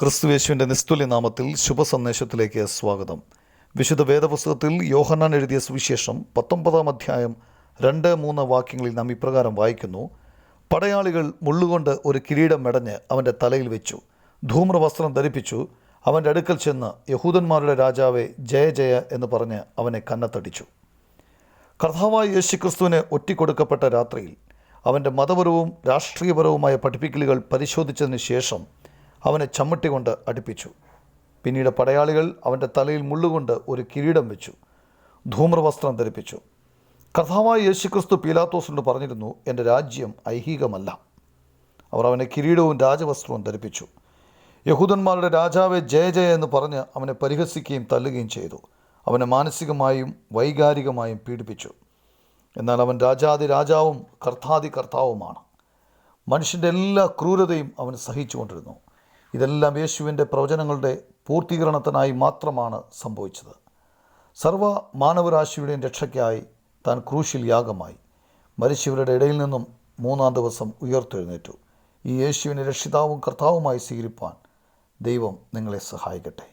ക്രിസ്തുയേശുവിൻ്റെ നിസ്തുല്യ നാമത്തിൽ ശുഭസന്ദേശത്തിലേക്ക് സ്വാഗതം. വിശുദ്ധ വേദപുസ്തകത്തിൽ യോഹന്നാൻ എഴുതിയ സുവിശേഷം 19-ാം അധ്യായം 2-3 വാക്യങ്ങളിൽ നാം ഇപ്രകാരം വായിക്കുന്നു: പടയാളികൾ മുള്ളുകൊണ്ട് ഒരു കിരീടം മെടഞ്ഞ് അവൻ്റെ തലയിൽ വെച്ചു, ധൂമ്രവസ്ത്രം ധരിപ്പിച്ചു, അവൻ്റെ അടുക്കൽ ചെന്ന് യഹൂദന്മാരുടെ രാജാവേ, ജയ ജയ എന്ന് പറഞ്ഞ് അവനെ കന്നത്തടിച്ചു. കർത്താവായ യേശുക്രിസ്തുവിന് ഒറ്റിക്കൊടുക്കപ്പെട്ട രാത്രിയിൽ അവൻ്റെ മതപരവും രാഷ്ട്രീയപരവുമായ പഠിപ്പിക്കലുകൾ പരിശോധിച്ചതിന് ശേഷം അവനെ ചമ്മട്ടി കൊണ്ട് അടിപ്പിച്ചു. പിന്നീട് പടയാളികൾ അവൻ്റെ തലയിൽ മുള്ളുകൊണ്ട് ഒരു കിരീടം വെച്ചു, ധൂമ്രവസ്ത്രം ധരിപ്പിച്ചു. കർത്താവായ യേശുക്രിസ്തു പീലാത്തോസിനോട് പറഞ്ഞിരുന്നു, എൻ്റെ രാജ്യം ഐഹികമല്ല. അവർ അവനെ കിരീടവും രാജവസ്ത്രവും ധരിപ്പിച്ചു. യഹൂദന്മാരുടെ രാജാവെ, ജയ ജയ എന്ന് പറഞ്ഞ് അവനെ പരിഹസിക്കുകയും തല്ലുകയും ചെയ്തു. അവനെ മാനസികമായും വൈകാരികമായും പീഡിപ്പിച്ചു. എന്നാൽ അവൻ രാജാതി രാജാവും കർത്താതി കർത്താവുമാണ്. മനുഷ്യൻ്റെ എല്ലാ ക്രൂരതയും അവൻ സഹിച്ചുകൊണ്ടിരുന്നു. ഇതെല്ലാം യേശുവിൻ്റെ പ്രവചനങ്ങളുടെ പൂർത്തീകരണത്തിനായി മാത്രമാണ് സംഭവിച്ചത്. സർവ്വ മാനവരാശിയുടെയും രക്ഷയ്ക്കായി താൻ ക്രൂശിൽ യാഗമായി മരിച്ചവരുടെ ഇടയിൽ നിന്നും 3-ാം ദിവസം ഉയർത്തെഴുന്നേറ്റു. ഈ യേശുവിനെ രക്ഷിതാവും കർത്താവുമായി സ്വീകരിപ്പാൻ ദൈവം നിങ്ങളെ സഹായിക്കട്ടെ.